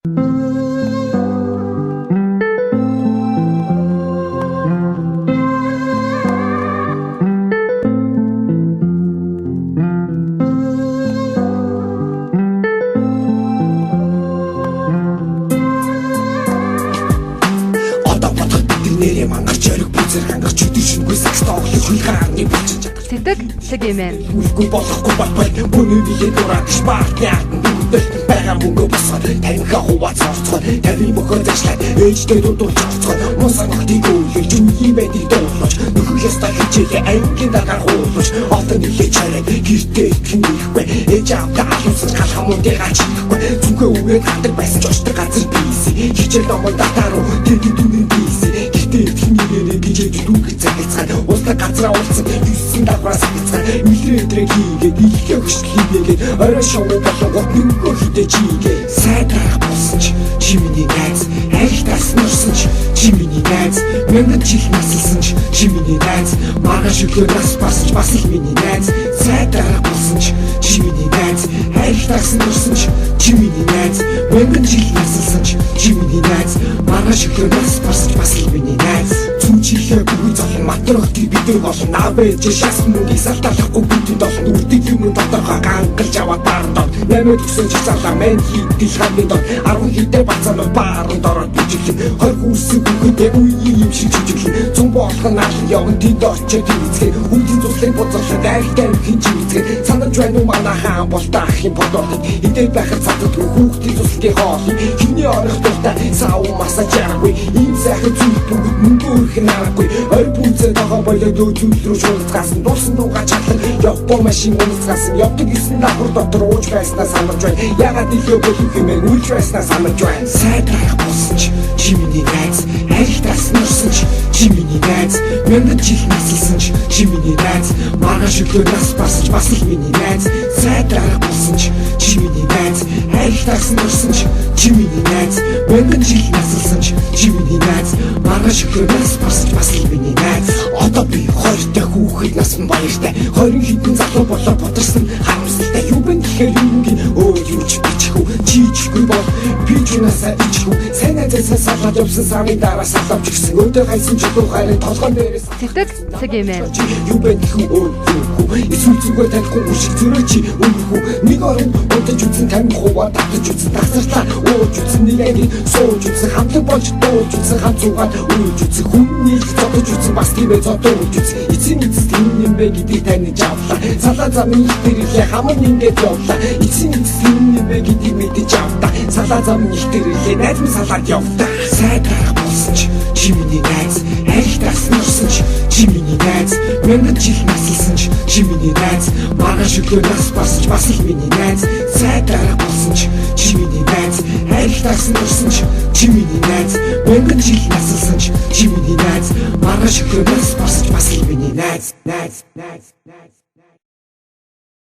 Нэрээ мангарч өрөг бүзэр хангарч өдөр шингүй сакс тоглох хулгайрны бичиж чадах. Сэтгэг цаг юм ээ. Үлгүй болохгүй батбай бүний биеэ дураач баатнаад нүдэл байгаа мөнгө босоод таньха хувац орцоод тавь бохоо зашлаад ээжтэй дуудуулж орцоод мосанготыг үеж юм байдаг дуулж нөхөг ястаа хичээгээ ангийн дараа хуулж отон нэлээ чараад гэртээ итгэхгүй ээж аавдаа алуусаж галхам үндэ гач ихгүй зүнхээ үгээд хатдаг байсан ч очтой газар бийси хичээл номон датаруу тэгээд дүнэн бийси Тэхнийгээрээ гижээж дүүх цагцгаа Улстай газраа уулцсан 9 давхраас цагцгаа Милрээ дрэг хийгээд Илхээ хөшл хийгээд Орой шоу болгоод нүгөө хитэж хийгээ Сайдрах болсон ч Чиминий найз Айх таснарсан ч Чиминий найз Мянган жил насалсан ч Чиминий найз Маргааш өглөө нас барсан ч бас их миний найз Сайдрах болсон ч Чиминий найз Айх таснарсан ч Чиминий найз Мянган жил насалсан ч Чиминий найз Маргааш өглөө нас барсан ч бас их миний Зүнчихээ бүгд золон матрохтыг бид болон наавэж шас мөнгийг салталахгүй бүтэнд олон үрдэг юм доторхоо гангалж аваад баардаа 8 төгсөн чацаалаа мен хийдэл ханы дор 10 хитэ бацаанууд бааранд ороод бичлэн 20 хүрсэн бүгдээ үеийн юм шиг жижиглэн зүүн болох нь аль явна тэнд очиод эцгээ үдийн цуслыг боцоолсон дайртай хинч эцгээ санаж байна уу манай хаан болтаа ах юм бодоод идэл байхад цацад хүүхдийн цуслыг хоолыг хивний орох дуртай сав масаж ярахгүй ийм сайхан зүйл бүгд мөнгө өрх нарахгүй ой бүзээ дага болоод өчүүл рүү шуулцгаасан дурсан дуугаа чатлан явбо машин унцгаасан явдаг гэсэн давхар дотор ууж байснаа санаж байна ягаад илүү болох юм бэ үлж байснаа санаж байна сайдрах болсон ч чиминий найз айх таснарсан ч чиминий найз мянган жил насалсан ч чиминий найз маргааш өглөө нас барсан ч бас их миний найз сайдрах болсон ч чиминий найз айх таснарсан ч чиминий найз мянган жил насалсан ч чиминий найз маргааш өглөө нас барсан ч бас их миний найз одоо би 20 дахь хүүхэд насны баяртай 20 хэдэн залуу болоо бодорсон харамсалтай юу бэ гэхээр юугийн юу ч бичихгүй чийчихгүй бол би ч унасаа ичихгүй сайн найзаасаа салгаад явсан самын дараа салавч гисэн өдөө хайсан ч дуу хайрын толгойн дээрээс Сэтгэг цаг юм ээ. юу бэ гэхүү эсвэл зүгээр танихгүй шиг зөрөө чи өнгөрхүү нэг орон удаж үзэн тамиг хуваа татаж үзэн тасарлаа ууж үзэн нэг анги сууж үзэн хамтлаг болж дууж үзэн хамт суугаад ууж үзэн хүн нийлж зодож үзэн бас тиймээ зодож үзэн эцсийн эцэст юм бэ гэдгийг таних авлаа салаа замын их дээрээ хамаг ингээд явлаа эцсийн эцэст юм бэ гэдгийг мэдэж авлаа салаа замын их дээрээ найз минь салаад явлаа сайдрах болсон ч чиминий найз айх таснарсан ч чиминий найз мянган жил насалсан ч чиминий найз маргааш өглөө нас барсан ч бас их миний найз сайдрах болсон ч чиминий найз айх таснарсан ч чиминий найз мянган жил насалсан ч чиминий найз маргааш өглөө нас барсан ч бас их миний найз